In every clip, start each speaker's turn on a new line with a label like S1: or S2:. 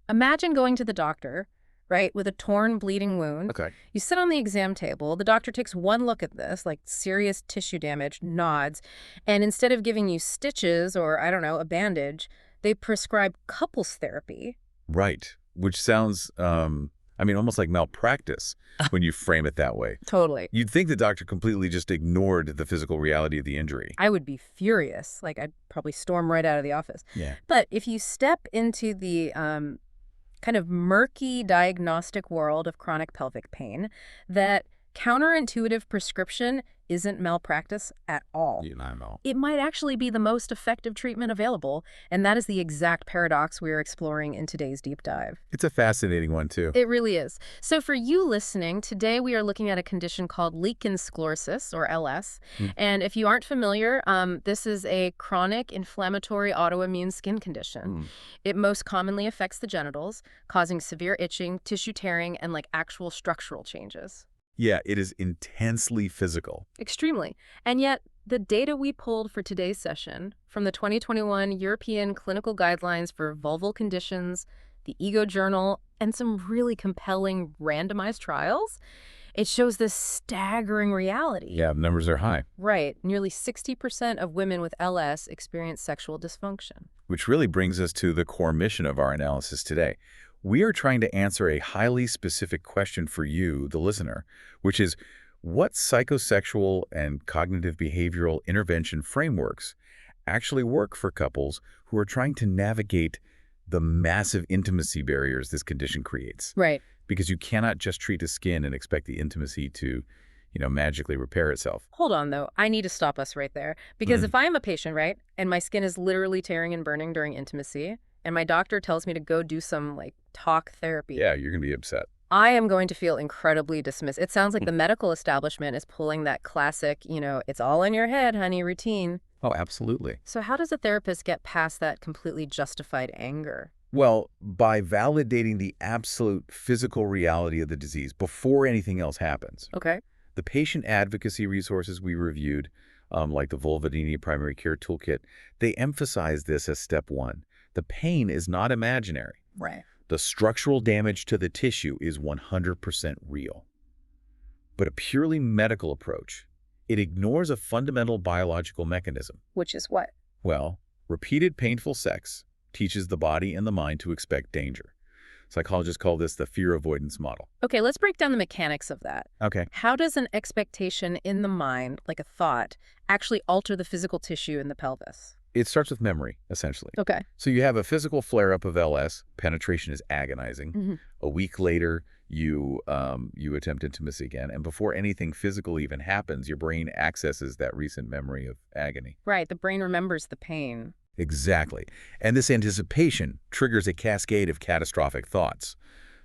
S1: Imagine going to the doctor, right, with a torn, bleeding wound.
S2: Okay.
S1: You sit on the exam table. The doctor takes one look at this, like serious tissue damage, nods, and instead of giving you stitches or, I don't know, a bandage, they prescribe couples therapy.
S2: Right. Which sounds, almost like malpractice when you frame it that way.
S1: Totally.
S2: You'd think the doctor completely just ignored the physical reality of the injury.
S1: I would be furious. Like, I'd probably storm right out of the office.
S2: Yeah.
S1: But if you step into the kind of murky diagnostic world of chronic pelvic pain, that counterintuitive prescription isn't malpractice at all.
S2: I know.
S1: It might actually be the most effective treatment available, and that is the exact paradox we are exploring in today's deep dive.
S2: It's a fascinating one, too.
S1: It really is. So for you listening, today we are looking at a condition called lichen sclerosus, or LS. And if you aren't familiar, this is a chronic inflammatory autoimmune skin condition. It most commonly affects the genitals, causing severe itching, tissue tearing, and actual structural changes.
S2: Yeah, it is intensely physical.
S1: Extremely. And yet, the data we pulled for today's session from the 2021 European Clinical Guidelines for Vulval Conditions, the Ego Journal, and some really compelling randomized trials, it shows this staggering reality.
S2: Yeah, numbers are high.
S1: Right. Nearly 60% of women with LS experience sexual dysfunction.
S2: Which really brings us to the core mission of our analysis today. We are trying to answer a highly specific question for you, the listener, which is what psychosexual and cognitive behavioral intervention frameworks actually work for couples who are trying to navigate the massive intimacy barriers this condition creates.
S1: Right.
S2: Because you cannot just treat the skin and expect the intimacy to, magically repair itself.
S1: Hold on, though. I need to stop us right there. Because if I am a patient, right, and my skin is literally tearing and burning during intimacy, and my doctor tells me to go do some, talk therapy.
S2: Yeah, you're going to be upset.
S1: I am going to feel incredibly dismissed. It sounds like the medical establishment is pulling that classic, it's all in your head, honey, routine.
S2: Oh, absolutely.
S1: So how does a therapist get past that completely justified anger?
S2: Well, by validating the absolute physical reality of the disease before anything else happens.
S1: Okay.
S2: The patient advocacy resources we reviewed, like the Vulvodynia Primary Care Toolkit, they emphasize this as step one. The pain is not imaginary.
S1: Right.
S2: The structural damage to the tissue is 100% real. But a purely medical approach, it ignores a fundamental biological mechanism.
S1: Which is what?
S2: Well, repeated painful sex teaches the body and the mind to expect danger. Psychologists call this the fear avoidance model.
S1: Okay, let's break down the mechanics of that.
S2: Okay.
S1: How does an expectation in the mind, like a thought, actually alter the physical tissue in the pelvis?
S2: It starts with memory, essentially.
S1: Okay.
S2: So you have a physical flare-up of LS. Penetration is agonizing. A week later, you attempt intimacy again. And before anything physical even happens, your brain accesses that recent memory of agony.
S1: Right. The brain remembers the pain.
S2: Exactly. And this anticipation triggers a cascade of catastrophic thoughts.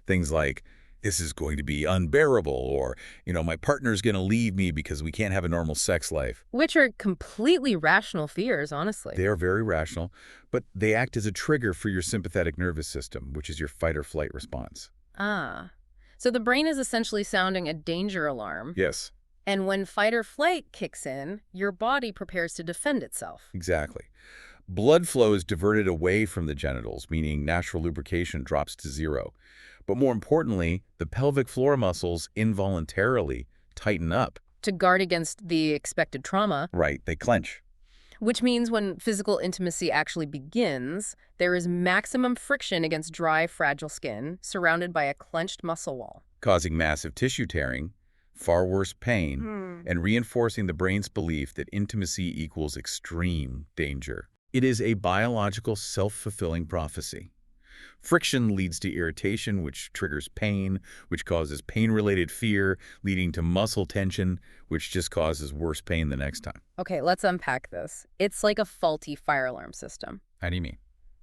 S2: Things like, this is going to be unbearable, or, my partner's going to leave me because we can't have a normal sex life.
S1: Which are completely rational fears, honestly.
S2: They are very rational, but they act as a trigger for your sympathetic nervous system, which is your fight or flight response.
S1: Ah. So the brain is essentially sounding a danger alarm.
S2: Yes.
S1: And when fight or flight kicks in, your body prepares to defend itself.
S2: Exactly. Blood flow is diverted away from the genitals, meaning natural lubrication drops to zero. But more importantly, the pelvic floor muscles involuntarily tighten up.
S1: To guard against the expected trauma.
S2: Right, they clench.
S1: Which means when physical intimacy actually begins, there is maximum friction against dry, fragile skin, surrounded by a clenched muscle wall.
S2: Causing massive tissue tearing, far worse pain, and reinforcing the brain's belief that intimacy equals extreme danger. It is a biological self-fulfilling prophecy. Friction leads to irritation, which triggers pain, which causes pain-related fear, leading to muscle tension, which just causes worse pain the next time.
S1: Okay, let's unpack this. It's like a faulty fire alarm system.
S2: How do you mean?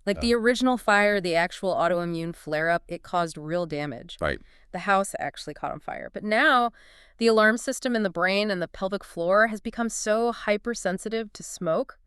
S1: Like the original fire, the actual autoimmune flare-up, it caused real damage.
S2: Right.
S1: The house actually caught on fire. But now, the alarm system in the brain and the pelvic floor has become so hypersensitive to smoke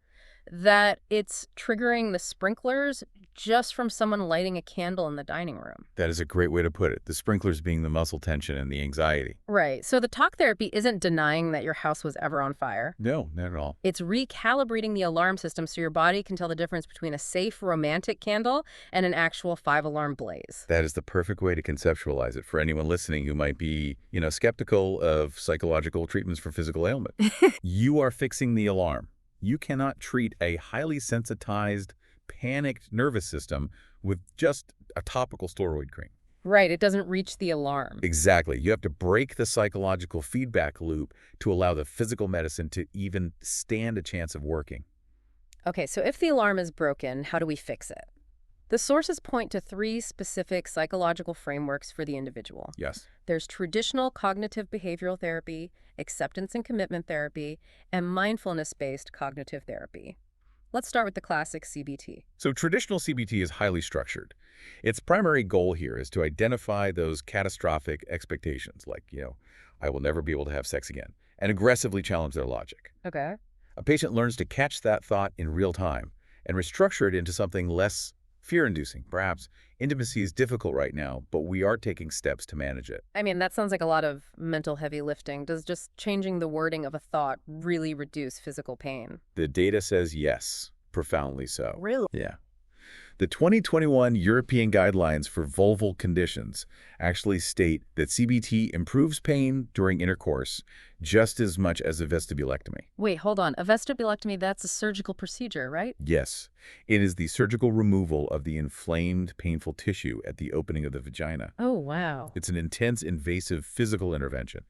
S1: that it's triggering the sprinklers just from someone lighting a candle in the dining room.
S2: That is a great way to put it. The sprinklers being the muscle tension and the anxiety.
S1: Right. So the talk therapy isn't denying that your house was ever on fire.
S2: No, not at all.
S1: It's recalibrating the alarm system so your body can tell the difference between a safe, romantic candle and an actual 5-alarm blaze.
S2: That is the perfect way to conceptualize it for anyone listening who might be, skeptical of psychological treatments for physical ailment. You are fixing the alarm. You cannot treat a highly sensitized, panicked nervous system with just a topical steroid cream.
S1: Right. It doesn't reach the alarm.
S2: Exactly. You have to break the psychological feedback loop to allow the physical medicine to even stand a chance of working.
S1: Okay, so if the alarm is broken, how do we fix it? The sources point to 3 specific psychological frameworks for the individual.
S2: Yes.
S1: There's traditional cognitive behavioral therapy, acceptance and commitment therapy, and mindfulness-based cognitive therapy. Let's start with the classic CBT.
S2: So traditional CBT is highly structured. Its primary goal here is to identify those catastrophic expectations, like, I will never be able to have sex again, and aggressively challenge their logic.
S1: Okay.
S2: A patient learns to catch that thought in real time and restructure it into something less fear-inducing. Perhaps intimacy is difficult right now, but we are taking steps to manage it.
S1: I mean, that sounds like a lot of mental heavy lifting. Does just changing the wording of a thought really reduce physical pain?
S2: The data says yes, profoundly so.
S1: Really?
S2: Yeah. The 2021 European Guidelines for Vulval Conditions actually state that CBT improves pain during intercourse just as much as a vestibulectomy.
S1: Wait, hold on. A vestibulectomy, that's a surgical procedure, right?
S2: Yes, it is the surgical removal of the inflamed, painful tissue at the opening of the vagina.
S1: Oh, wow.
S2: It's an intense, invasive physical intervention.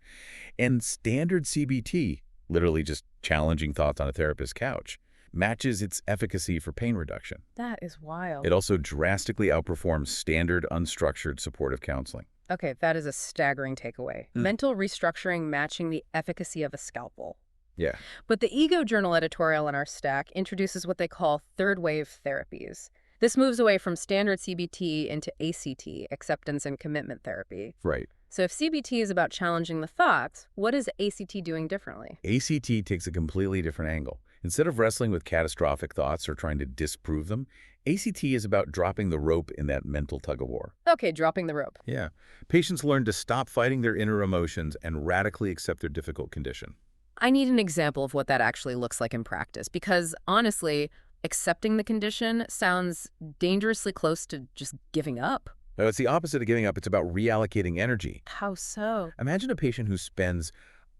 S2: And standard CBT, literally just challenging thoughts on a therapist's couch, matches its efficacy for pain reduction.
S1: That is wild.
S2: It also drastically outperforms standard unstructured supportive counseling.
S1: Okay, that is a staggering takeaway. Mental restructuring matching the efficacy of a scalpel.
S2: Yeah.
S1: But the Ego Journal editorial in our stack introduces what they call third-wave therapies. This moves away from standard CBT into ACT, acceptance and commitment therapy.
S2: Right.
S1: So if CBT is about challenging the thoughts, what is ACT doing differently?
S2: ACT takes a completely different angle. Instead of wrestling with catastrophic thoughts or trying to disprove them, ACT is about dropping the rope in that mental tug-of-war.
S1: Okay, dropping the rope.
S2: Yeah. Patients learn to stop fighting their inner emotions and radically accept their difficult condition.
S1: I need an example of what that actually looks like in practice because, honestly, accepting the condition sounds dangerously close to just giving up.
S2: Now, it's the opposite of giving up. It's about reallocating energy.
S1: How so?
S2: Imagine a patient who spends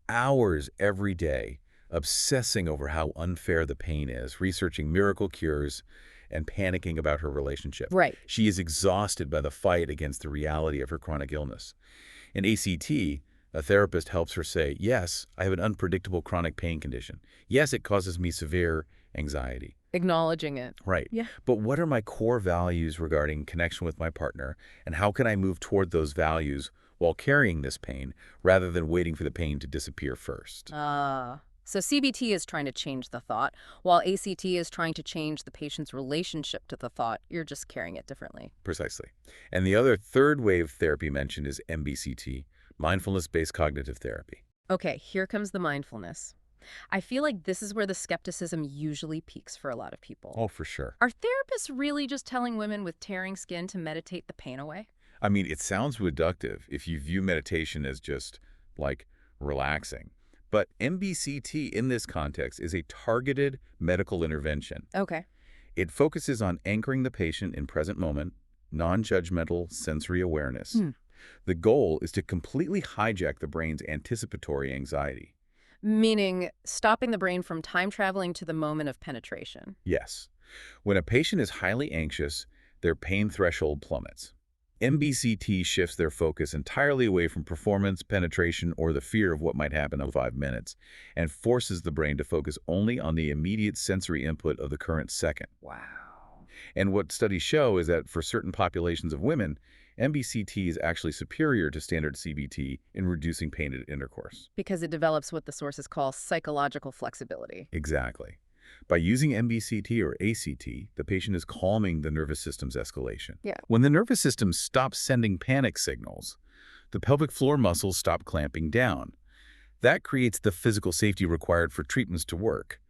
S2: hours every day obsessing over how unfair the pain is, researching miracle cures, and panicking about her relationship.
S1: Right.
S2: She is exhausted by the fight against the reality of her chronic illness. In ACT, a therapist helps her say, yes, I have an unpredictable chronic pain condition. Yes, it causes me severe anxiety.
S1: Acknowledging it.
S2: Right.
S1: Yeah.
S2: But what are my core values regarding connection with my partner, and how can I move toward those values while carrying this pain rather than waiting for the pain to disappear first?
S1: So CBT is trying to change the thought, while ACT is trying to change the patient's relationship to the thought. You're just carrying it differently.
S2: Precisely. And the other third wave therapy mentioned is MBCT, mindfulness-based cognitive therapy.
S1: Okay, here comes the mindfulness. I feel like this is where the skepticism usually peaks for a lot of people.
S2: Oh, for sure.
S1: Are therapists really just telling women with tearing skin to meditate the pain away?
S2: I mean, it sounds reductive if you view meditation as just, like, relaxing. But MBCT in this context is a targeted medical intervention.
S1: Okay.
S2: It focuses on anchoring the patient in present moment, non-judgmental sensory awareness. The goal is to completely hijack the brain's anticipatory anxiety.
S1: Meaning stopping the brain from time traveling to the moment of penetration.
S2: Yes. When a patient is highly anxious, their pain threshold plummets. MBCT shifts their focus entirely away from performance, penetration, or the fear of what might happen in 5 minutes, and forces the brain to focus only on the immediate sensory input of the current second.
S1: Wow.
S2: And what studies show is that for certain populations of women, MBCT is actually superior to standard CBT in reducing pain at intercourse.
S1: Because it develops what the sources call psychological flexibility.
S2: Exactly. By using MBCT or ACT, the patient is calming the nervous system's escalation.
S1: Yeah.
S2: When the nervous system stops sending panic signals, the pelvic floor muscles stop clamping down. That creates the physical safety required for treatments to work.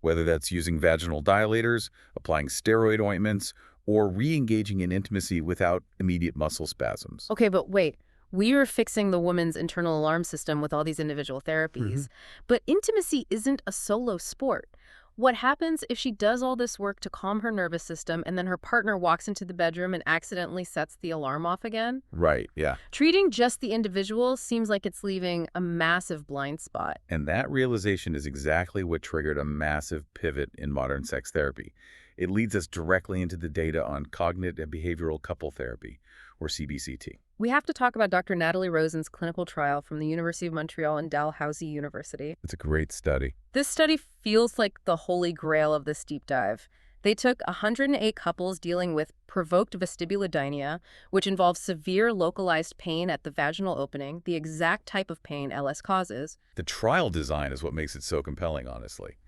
S2: whether that's using vaginal dilators, applying steroid ointments, or re-engaging in intimacy without immediate muscle spasms.
S1: Okay, but wait. We are fixing the woman's internal alarm system with all these individual therapies. But intimacy isn't a solo sport. What happens if she does all this work to calm her nervous system and then her partner walks into the bedroom and accidentally sets the alarm off again?
S2: Right, yeah.
S1: Treating just the individual seems like it's leaving a massive blind spot.
S2: And that realization is exactly what triggered a massive pivot in modern sex therapy. It leads us directly into the data on cognitive and behavioral couple therapy, or CBCT.
S1: We have to talk about Dr. Natalie Rosen's clinical trial from the University of Montreal and Dalhousie University.
S2: It's a great study.
S1: This study feels like the holy grail of this deep dive. They took 108 couples dealing with provoked vestibulodynia, which involves severe localized pain at the vaginal opening, the exact type of pain LS causes.
S2: The trial design is what makes it so compelling, honestly.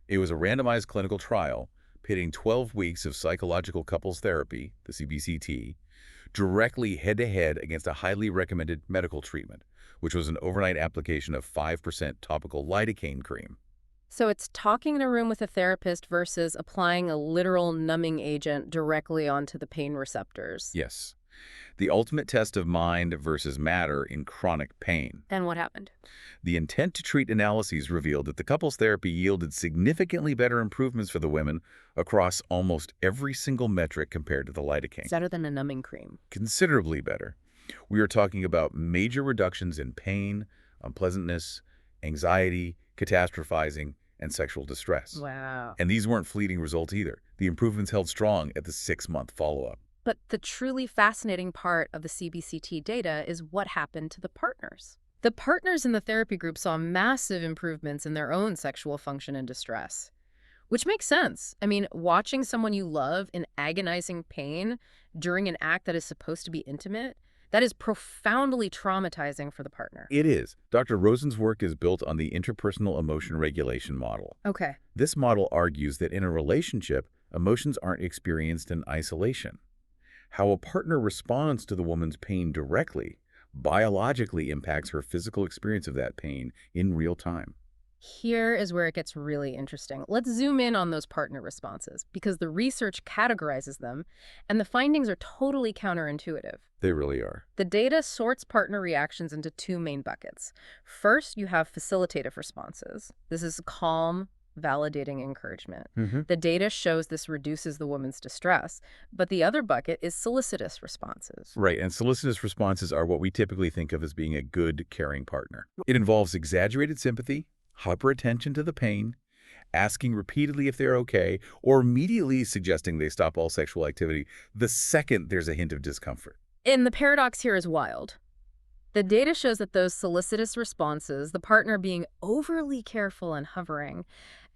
S2: It was a randomized clinical trial pitting 12 weeks of psychological couples therapy, the CBCT, directly head-to-head against a highly recommended medical treatment, which was an overnight application of 5% topical lidocaine cream.
S1: So it's talking in a room with a therapist versus applying a literal numbing agent directly onto the pain receptors.
S2: Yes. The ultimate test of mind versus matter in chronic pain.
S1: And what happened?
S2: The intent to treat analyses revealed that the couples therapy yielded significantly better improvements for the women across almost every single metric compared to the lidocaine.
S1: It's better than a numbing cream.
S2: Considerably better. We are talking about major reductions in pain, unpleasantness, anxiety, catastrophizing, and sexual distress.
S1: Wow.
S2: And these weren't fleeting results either. The improvements held strong at the 6-month follow-up.
S1: But the truly fascinating part of the CBCT data is what happened to the partners. The partners in the therapy group saw massive improvements in their own sexual function and distress, which makes sense. I mean, watching someone you love in agonizing pain during an act that is supposed to be intimate, that is profoundly traumatizing for the partner.
S2: It is. Dr. Rosen's work is built on the interpersonal emotion regulation model.
S1: Okay.
S2: This model argues that in a relationship, emotions aren't experienced in isolation. How a partner responds to the woman's pain directly biologically impacts her physical experience of that pain in real time.
S1: Here is where it gets really interesting. Let's zoom in on those partner responses because the research categorizes them and the findings are totally counterintuitive.
S2: They really are.
S1: The data sorts partner reactions into two main buckets. First, you have facilitative responses. This is calm, validating encouragement. The data shows this reduces the woman's distress, but the other bucket is solicitous responses.
S2: Right, and solicitous responses are what we typically think of as being a good, caring partner. It involves exaggerated sympathy, hyper-attention to the pain, asking repeatedly if they're okay, or immediately suggesting they stop all sexual activity the second there's a hint of discomfort.
S1: And the paradox here is wild. The data shows that those solicitous responses, the partner being overly careful and hovering,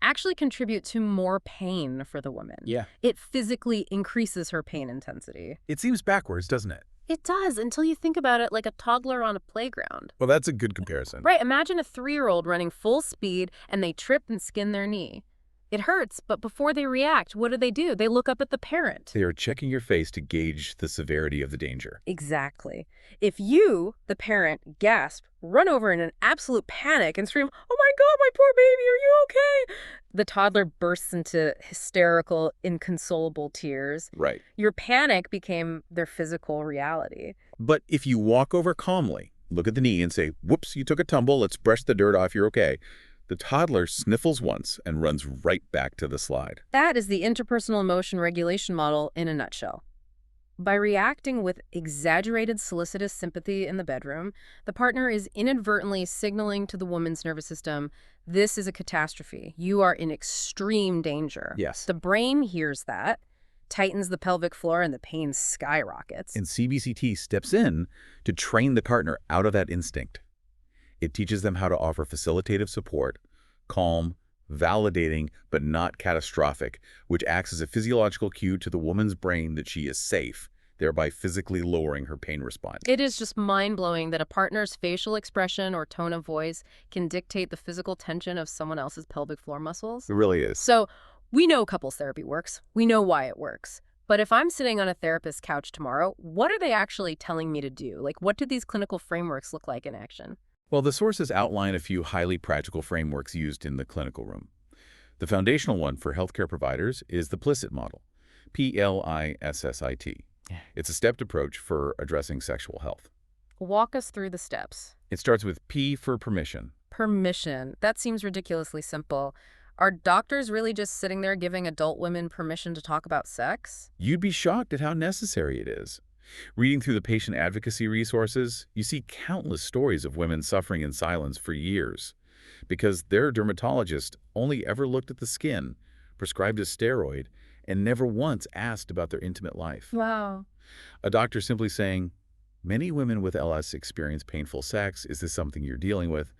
S1: actually contribute to more pain for the woman.
S2: Yeah.
S1: It physically increases her pain intensity.
S2: It seems backwards, doesn't it?
S1: It does, until you think about it like a toddler on a playground.
S2: Well, that's a good comparison.
S1: Right, imagine a 3-year-old running full speed and they trip and skin their knee. It hurts, but before they react, what do? They look up at the parent.
S2: They are checking your face to gauge the severity of the danger.
S1: Exactly. If you, the parent, gasp, run over in an absolute panic and scream, "Oh my God, my poor baby, are you okay?" The toddler bursts into hysterical, inconsolable tears.
S2: Right.
S1: Your panic became their physical reality.
S2: But if you walk over calmly, look at the knee and say, "Whoops, you took a tumble, let's brush the dirt off, you're okay," the toddler sniffles once and runs right back to the slide.
S1: That is the interpersonal emotion regulation model in a nutshell. By reacting with exaggerated solicitous sympathy in the bedroom, the partner is inadvertently signaling to the woman's nervous system, this is a catastrophe. You are in extreme danger.
S2: Yes.
S1: The brain hears that, tightens the pelvic floor, and the pain skyrockets.
S2: And CBCT steps in to train the partner out of that instinct. It teaches them how to offer facilitative support, calm, validating, but not catastrophic, which acts as a physiological cue to the woman's brain that she is safe, thereby physically lowering her pain response.
S1: It is just mind-blowing that a partner's facial expression or tone of voice can dictate the physical tension of someone else's pelvic floor muscles.
S2: It really is.
S1: So we know couples therapy works. We know why it works. But if I'm sitting on a therapist's couch tomorrow, what are they actually telling me to do? Like, what do these clinical frameworks look like in action?
S2: Well, the sources outline a few highly practical frameworks used in the clinical room. The foundational one for healthcare providers is the PLISSIT model, PLISSIT. It's a stepped approach for addressing sexual health.
S1: Walk us through the steps.
S2: It starts with P for permission.
S1: Permission. That seems ridiculously simple. Are doctors really just sitting there giving adult women permission to talk about sex?
S2: You'd be shocked at how necessary it is. Reading through the patient advocacy resources, you see countless stories of women suffering in silence for years because their dermatologist only ever looked at the skin, prescribed a steroid, and never once asked about their intimate life.
S1: Wow.
S2: A doctor simply saying, "Many women with LS experience painful sex. Is this something you're dealing with?"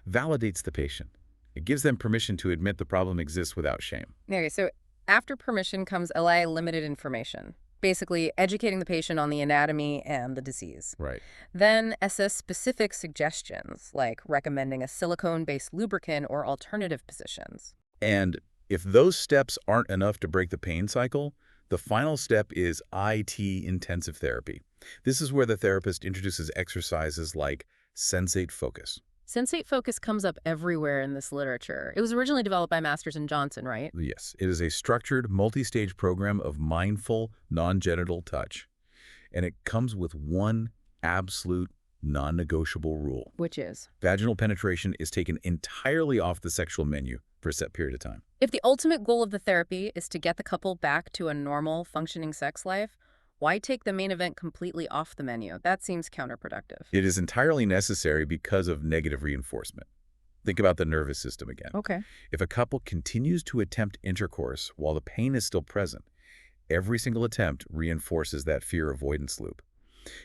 S2: validates the patient. It gives them permission to admit the problem exists without shame.
S1: Okay, so after permission comes LI limited information, basically educating the patient on the anatomy and the disease.
S2: Right.
S1: Then SS-specific suggestions, like recommending a silicone-based lubricant or alternative positions.
S2: And if those steps aren't enough to break the pain cycle, the final step is IT intensive therapy. This is where the therapist introduces exercises like sensate focus.
S1: Sensate focus comes up everywhere in this literature. It was originally developed by Masters and Johnson, right?
S2: Yes, it is a structured, multi-stage program of mindful, non-genital touch. And it comes with one absolute, non-negotiable rule.
S1: Which is?
S2: Vaginal penetration is taken entirely off the sexual menu for a set period of time.
S1: If the ultimate goal of the therapy is to get the couple back to a normal, functioning sex life, why take the main event completely off the menu? That seems counterproductive.
S2: It is entirely necessary because of negative reinforcement. Think about the nervous system again.
S1: Okay.
S2: If a couple continues to attempt intercourse while the pain is still present, every single attempt reinforces that fear avoidance loop.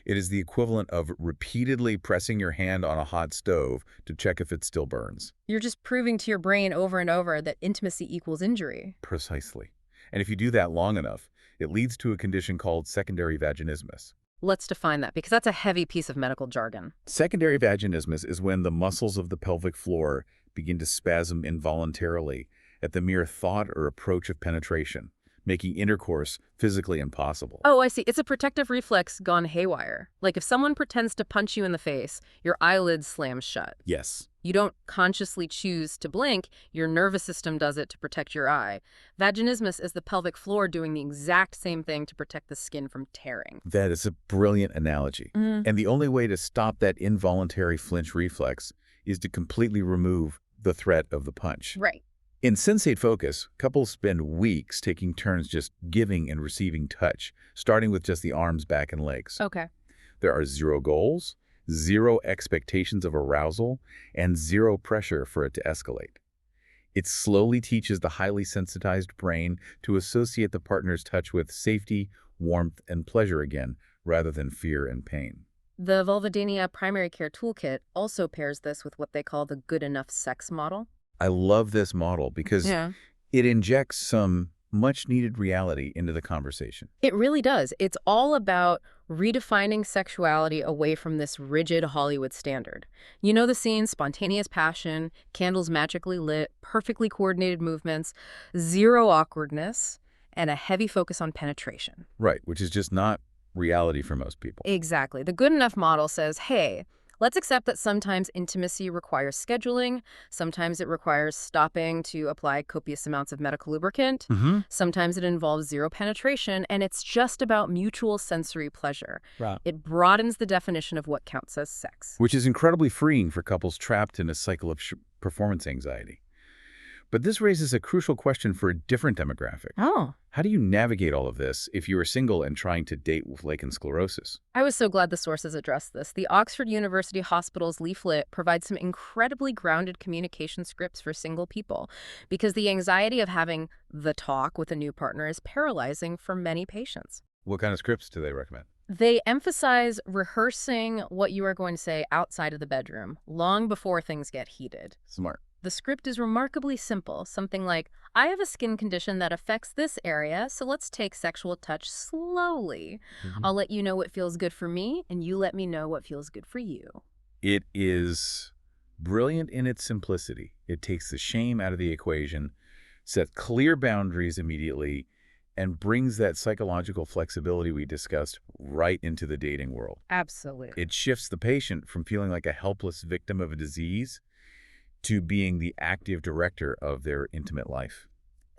S2: It is the equivalent of repeatedly pressing your hand on a hot stove to check if it still burns.
S1: You're just proving to your brain over and over that intimacy equals injury.
S2: Precisely. And if you do that long enough, it leads to a condition called secondary vaginismus.
S1: Let's define that, because that's a heavy piece of medical jargon.
S2: Secondary vaginismus is when the muscles of the pelvic floor begin to spasm involuntarily at the mere thought or approach of penetration, making intercourse physically impossible.
S1: Oh, I see. It's a protective reflex gone haywire. Like if someone pretends to punch you in the face, your eyelids slam shut.
S2: Yes.
S1: You don't consciously choose to blink, your nervous system does it to protect your eye. Vaginismus is the pelvic floor doing the exact same thing to protect the skin from tearing.
S2: That is a brilliant analogy. And the only way to stop that involuntary flinch reflex is to completely remove the threat of the punch.
S1: Right.
S2: In sensate focus, couples spend weeks taking turns just giving and receiving touch, starting with just the arms, back, and legs.
S1: Okay.
S2: There are zero goals, zero expectations of arousal, and zero pressure for it to escalate. It slowly teaches the highly sensitized brain to associate the partner's touch with safety, warmth, and pleasure again, rather than fear and pain.
S1: The Vulvodynia Primary Care Toolkit also pairs this with what they call the good enough sex model.
S2: I love this model because it injects some much-needed reality into the conversation.
S1: It really does. It's all about redefining sexuality away from this rigid Hollywood standard. You know the scene, spontaneous passion, candles magically lit, perfectly coordinated movements, zero awkwardness, and a heavy focus on penetration.
S2: Right, which is just not reality for most people.
S1: Exactly. The good enough model says, hey, let's accept that sometimes intimacy requires scheduling, sometimes it requires stopping to apply copious amounts of medical lubricant, sometimes it involves zero penetration, and it's just about mutual sensory pleasure.
S2: Right.
S1: It broadens the definition of what counts as sex.
S2: Which is incredibly freeing for couples trapped in a cycle of performance anxiety. But this raises a crucial question for a different demographic.
S1: Oh.
S2: How do you navigate all of this if you are single and trying to date with lichen sclerosus?
S1: I was so glad the sources addressed this. The Oxford University Hospital's leaflet provides some incredibly grounded communication scripts for single people because the anxiety of having the talk with a new partner is paralyzing for many patients.
S2: What kind of scripts do they recommend?
S1: They emphasize rehearsing what you are going to say outside of the bedroom, long before things get heated.
S2: Smart.
S1: The script is remarkably simple, something like, I have a skin condition that affects this area, so let's take sexual touch slowly. I'll let you know what feels good for me, and you let me know what feels good for you.
S2: It is brilliant in its simplicity. It takes the shame out of the equation, sets clear boundaries immediately, and brings that psychological flexibility we discussed right into the dating world.
S1: Absolutely.
S2: It shifts the patient from feeling like a helpless victim of a disease to being the active director of their intimate life.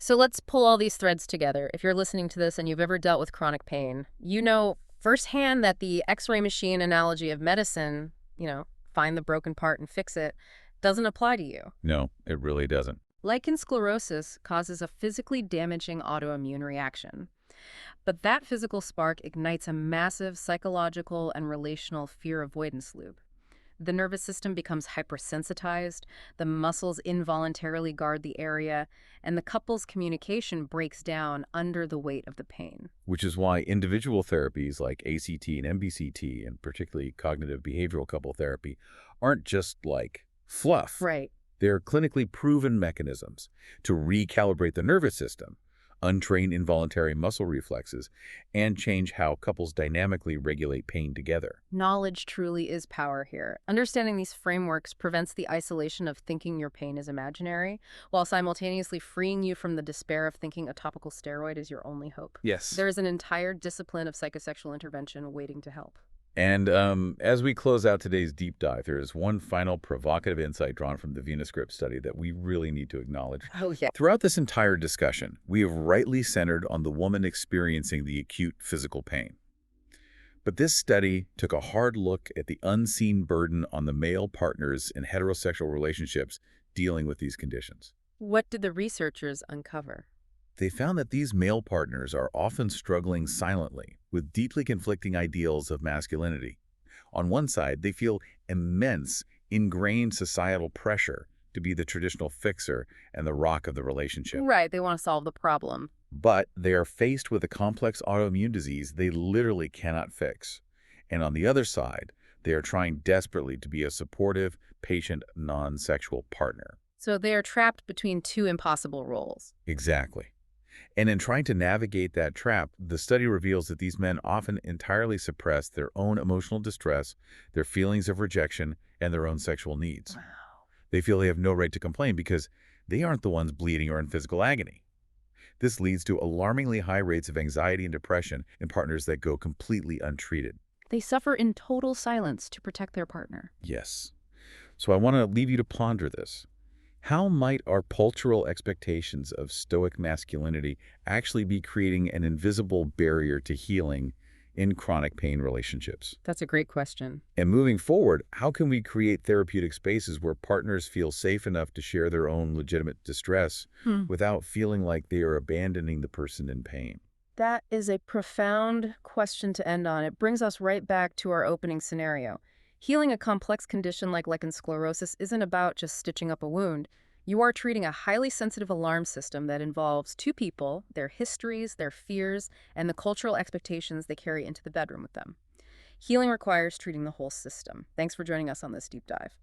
S1: So let's pull all these threads together. If you're listening to this and you've ever dealt with chronic pain, you know firsthand that the X-ray machine analogy of medicine, find the broken part and fix it, doesn't apply to you.
S2: No, it really doesn't.
S1: Lichen sclerosus causes a physically damaging autoimmune reaction. But that physical spark ignites a massive psychological and relational fear avoidance loop. The nervous system becomes hypersensitized, the muscles involuntarily guard the area, and the couple's communication breaks down under the weight of the pain.
S2: Which is why individual therapies like ACT and MBCT, and particularly cognitive behavioral couple therapy, aren't just like fluff.
S1: Right.
S2: They're clinically proven mechanisms to recalibrate the nervous system, untrain involuntary muscle reflexes, and change how couples dynamically regulate pain together.
S1: Knowledge truly is power here. Understanding these frameworks prevents the isolation of thinking your pain is imaginary, while simultaneously freeing you from the despair of thinking a topical steroid is your only hope.
S2: Yes.
S1: There is an entire discipline of psychosexual intervention waiting to help.
S2: And as we close out today's deep dive, there is one final provocative insight drawn from the VenaScript study that we really need to acknowledge.
S1: Oh, yeah.
S2: Throughout this entire discussion, we have rightly centered on the woman experiencing the acute physical pain. But this study took a hard look at the unseen burden on the male partners in heterosexual relationships dealing with these conditions.
S1: What did the researchers uncover?
S2: They found that these male partners are often struggling silently with deeply conflicting ideals of masculinity. On one side, they feel immense, ingrained societal pressure to be the traditional fixer and the rock of the relationship.
S1: Right, they want to solve the problem.
S2: But they are faced with a complex autoimmune disease they literally cannot fix. And on the other side, they are trying desperately to be a supportive, patient, non-sexual partner.
S1: So they are trapped between two impossible roles.
S2: Exactly. And in trying to navigate that trap, the study reveals that these men often entirely suppress their own emotional distress, their feelings of rejection, and their own sexual needs.
S1: Wow.
S2: They feel they have no right to complain because they aren't the ones bleeding or in physical agony. This leads to alarmingly high rates of anxiety and depression in partners that go completely untreated.
S1: They suffer in total silence to protect their partner.
S2: Yes. So I want to leave you to ponder this. How might our cultural expectations of stoic masculinity actually be creating an invisible barrier to healing in chronic pain relationships?
S1: That's a great question.
S2: And moving forward, how can we create therapeutic spaces where partners feel safe enough to share their own legitimate distress without feeling like they are abandoning the person in pain?
S1: That is a profound question to end on. It brings us right back to our opening scenario. Healing a complex condition like lichen sclerosus isn't about just stitching up a wound. You are treating a highly sensitive alarm system that involves two people, their histories, their fears, and the cultural expectations they carry into the bedroom with them. Healing requires treating the whole system. Thanks for joining us on this deep dive.